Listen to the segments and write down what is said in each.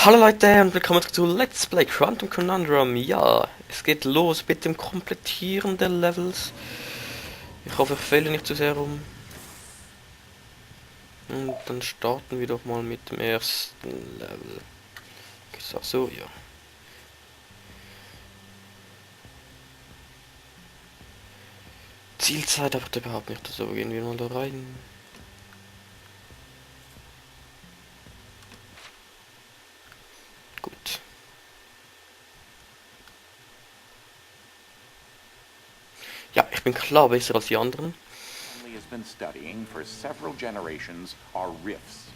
Hallo Leute und willkommen zu Let's Play Quantum Conundrum. Ja, es geht los mit dem Komplettieren der Levels. Ich hoffe, ich fehle nicht zu sehr rum. Und dann starten wir doch mal mit dem ersten Level. So, ja. Zielzeit aber überhaupt nicht, so gehen wir mal da rein. Gut. Ja, ich bin klar besser als die anderen. Has been studying for several generations are rifts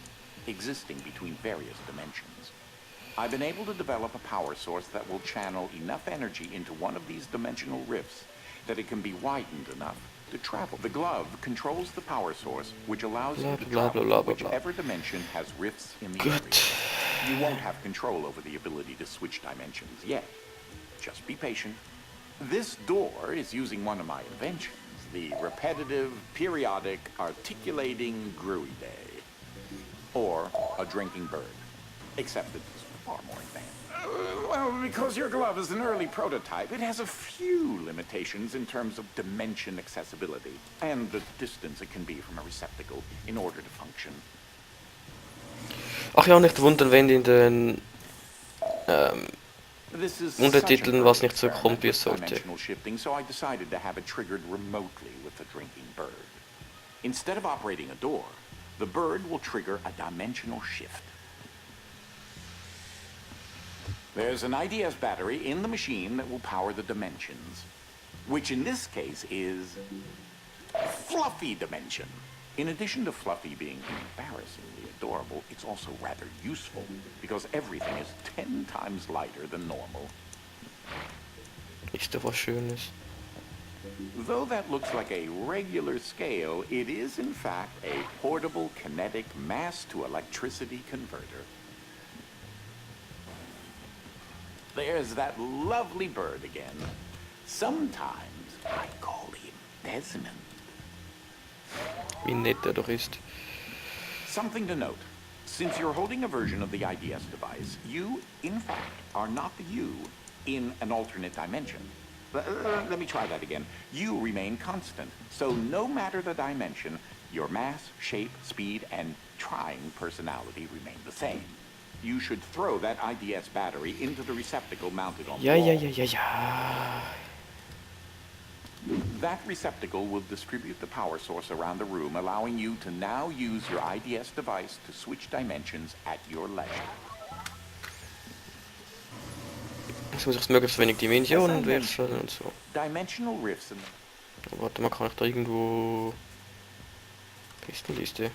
existing between various dimensions. I've been able to develop a power source that will channel enough energy into one of these dimensional rifts that it can be widened enough to travel. The glove controls the power source, which allows you to travel to whichever dimension has rifts in the area. You won't have control over the ability to switch dimensions yet. Just be patient. This door is using one of my inventions. The repetitive, periodic, articulating gruidae. Or a drinking bird. Except it's far more advanced. Well, because your glove is an early prototype, it has a few limitations in terms of dimension accessibility and the distance it can be from a receptacle in order to function. Ach ja, nicht wundern, wenn in den Untertiteln was nicht so kommt, wie es sollte. So I decided to have it triggered remotely with the drinking bird. Instead of operating a door, the bird will trigger a dimensional shift. There's an IDS battery in the machine that will power the dimensions, which in this case is Fluffy Dimension. In addition to Fluffy being embarrassingly adorable, it's also rather useful, because everything is 10 times lighter than normal. Ist da was Schönes? Though that looks like a regular scale, it is in fact a portable kinetic mass-to-electricity converter. There's that lovely bird again. Sometimes I call him Desmond. Wie nett er doch ist. Something to note. Since you're holding a version of the IDS device, you, in fact, are not the you in an alternate dimension. Let me try that again. You remain constant, so no matter the dimension, your mass, shape, speed, and trying personality remain the same. You should throw that IDS battery into the receptacle mounted on the wall. Ja. That receptacle will distribute the power source around the room, allowing you to now use your IDS device to switch dimensions at your leisure. Jetzt muss ich möglichst wenig Dimensionen wechseln und so. Dimensional rifts. Warte mal, kann ich da irgendwo... Pistenliste?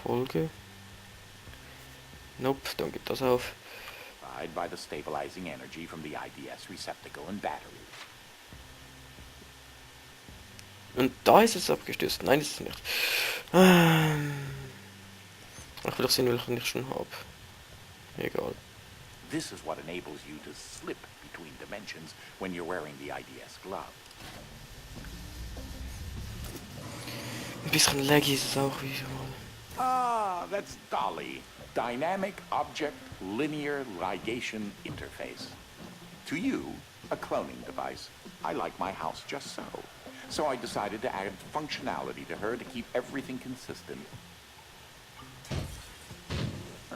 Folge. Nope, dann geht das auf. By the stabilizing energy from the IDS receptacle and battery. Und da ist es abgestürzt. Nein, ist es nicht. Ich will doch sehen, welchen ich schon habe. Egal. This is what enables you to slip between dimensions when you're wearing the IDS glove. Ein bisschen laggy ist es auch wieder mal. Ah, that's Dolly. Dynamic Object Linear Ligation Interface. To you, a cloning device. I like my house just so. So I decided to add functionality to her to keep everything consistent.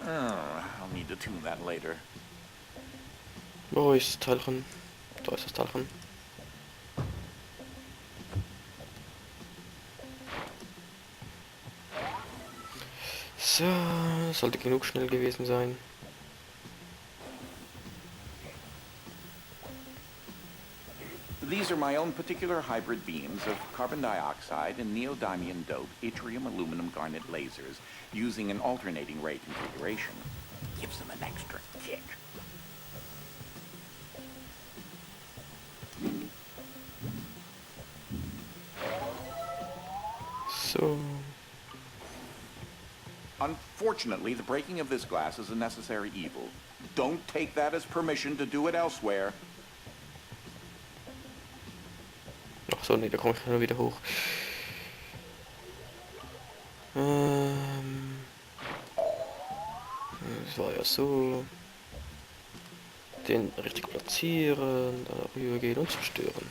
I'll need to tune that later. Wo ist das Teilchen? Da ist das Teilchen. So, sollte genug schnell gewesen sein. These are my own particular hybrid beams of carbon dioxide and neodymium doped yttrium aluminum garnet lasers using an alternating ray configuration. Gives them an extra kick. So. Unfortunately, the breaking of this glass is a necessary evil. Don't take that as permission to do it elsewhere. So, nee, da komme ich nur wieder hoch. Das war ja so. Den richtig platzieren, dann rüber gehen und zerstören.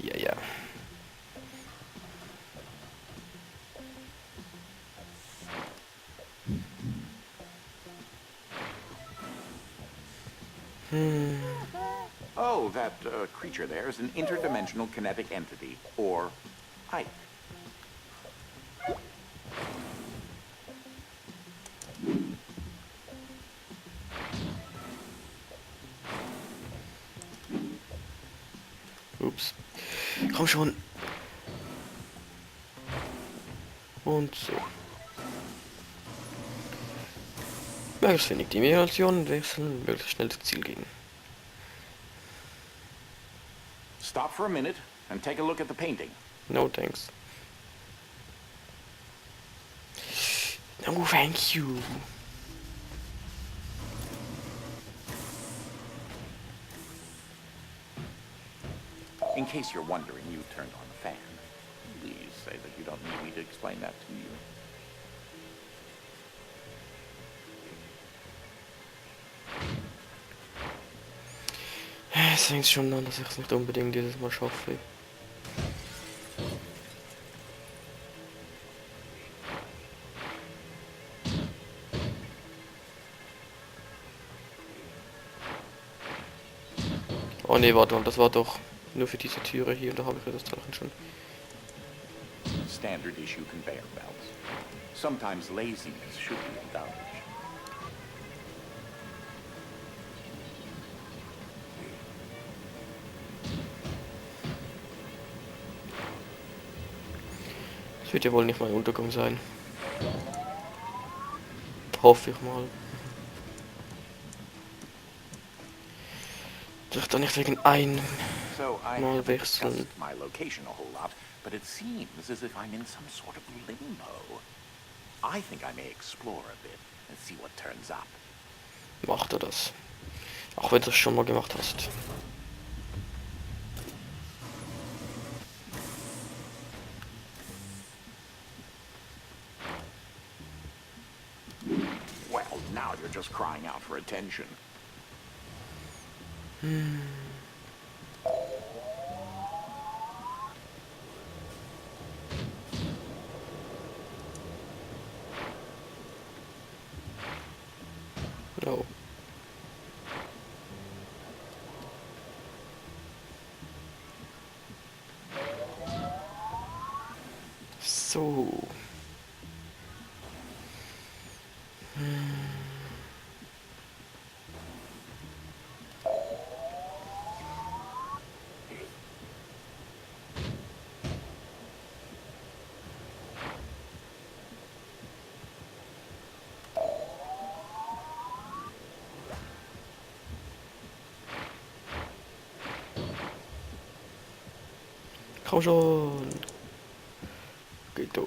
Ja, ja. Oh, that creature there is an interdimensional kinetic entity, or Ike. Ups. Komm schon. Und so. Möglichst wenig Dimensionen wechseln, möglichst schnell ins Ziel gehen. Stop for a minute and take a look at the painting. No thanks. No thank you. In case you're wondering, you turned on the fan. Please say that you don't need me to explain that to you. Es fängt schon an, dass ich es nicht unbedingt dieses Mal schaffe. Oh ne, warte mal, das war doch nur für diese Türe hier und da habe ich ja das Zeichen schon. Standard issue conveyor belts. Sometimes laziness should be indulged. Das wird ja wohl nicht mein Untergang sein. Hoffe ich mal. Dass ich da nicht wegen einem So I Mal haven't wechseln. discussed my location a whole lot, but it seems as if I'm in some sort of limbo. I think I may explore a bit and see what turns up. Macht er das. Auch wenn du es schon mal gemacht hast. Well, now you're just crying out for attention. No. So. Komm schon. Geht durch.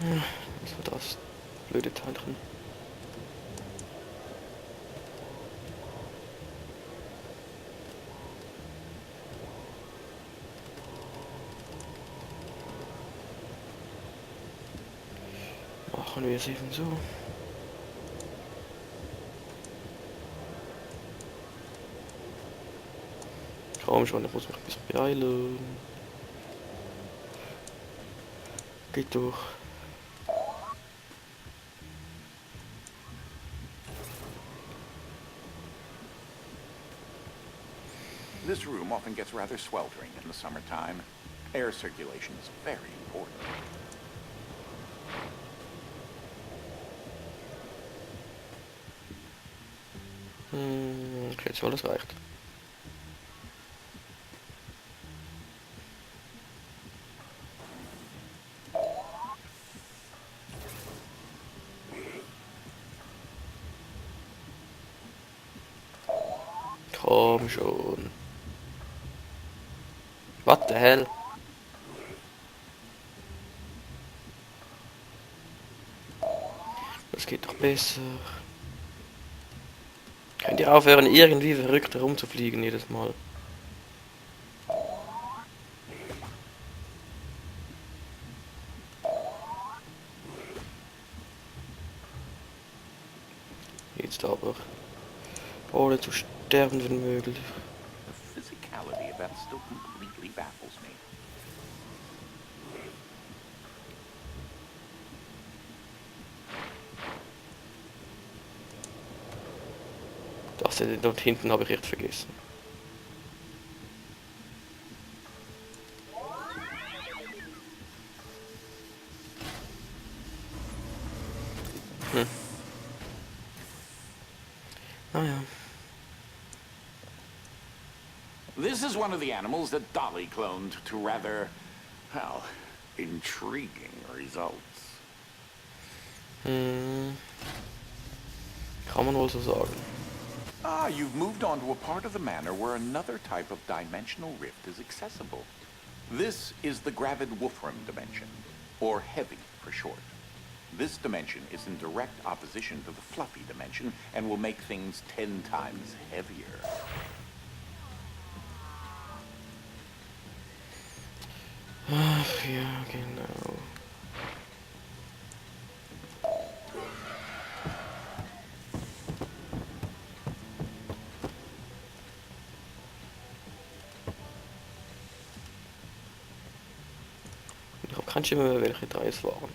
Was war das? Blöde Teilchen. Machen wir es eben so. Komm schon, ich muss mich ein bisschen beeilen. Geht durch. This room often gets rather sweltering in the summertime. Air circulation is very important. Okay, jetzt mal, das reicht. Komm schon. What the hell? Das geht doch besser. Könnt ihr aufhören, irgendwie verrückt herumzufliegen jedes Mal? Jetzt aber. Ohne zu sterben, wenn möglich. The physicality of that still completely baffles me. Das dort hinten habe ich echt vergessen. Naja. This is one of the animals that Dolly cloned to rather, well, intriguing results. Kann man wohl so sagen. Ah, you've moved on to a part of the manor where another type of dimensional rift is accessible. This is the gravid Wolfram dimension, or heavy for short. This dimension is in direct opposition to the fluffy dimension and will make things 10 times heavier. Ach ja, genau. Ich habe keinen Schimmer mehr, welche drei es waren.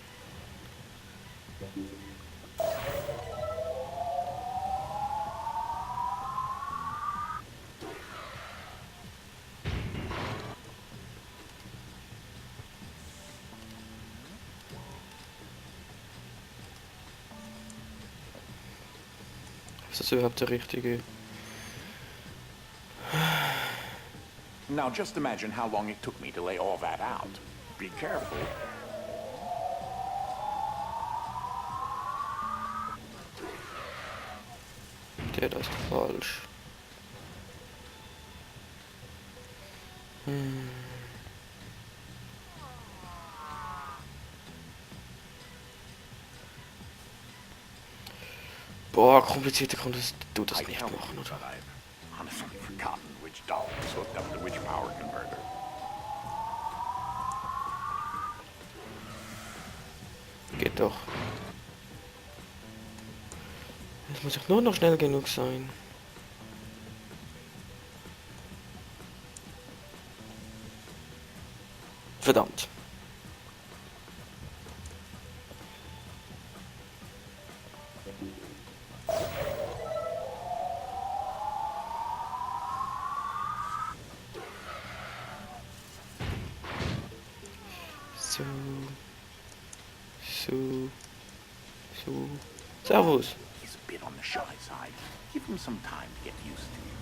Ist das überhaupt der richtige? Now just imagine how long it took me to lay all that out. Be careful. Der das ist falsch. Boah, komplizierte konntest du das I nicht tell machen, you, oder? but I've honestly forgotten which doll was hooked up to which power converter. Geht doch. Es muss doch nur noch schnell genug sein. Verdammt. So. So. So. Servus. He's a bit on the shy side. Give him some time to get used to you.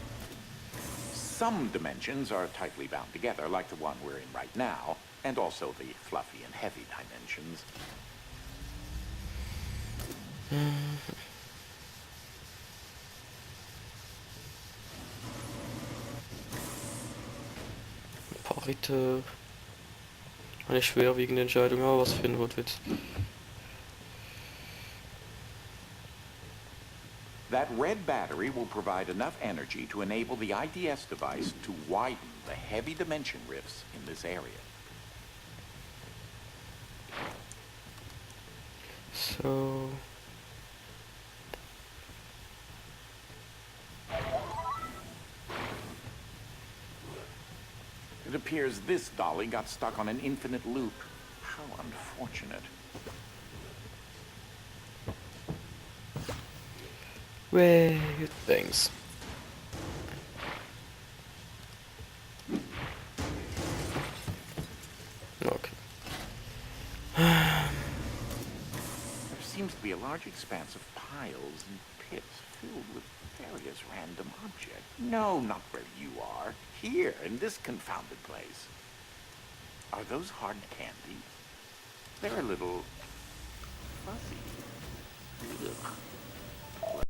Some dimensions are tightly bound together, like the one we're in right now, and also the fluffy and heavy dimensions. Parite. Eine schwerwiegende Entscheidung, aber was für ein Wortwitz. That red battery will provide enough energy to enable the IDS device to widen the heavy dimension rifts in this area. So. It appears this dolly got stuck on an infinite loop. How unfortunate. Way thanks. Okay. There seems to be a large expanse of piles and pits filled with various random objects. No, not where you are. Here, in this confounded place. Are those hard candy? They're a little fuzzy. Ugh.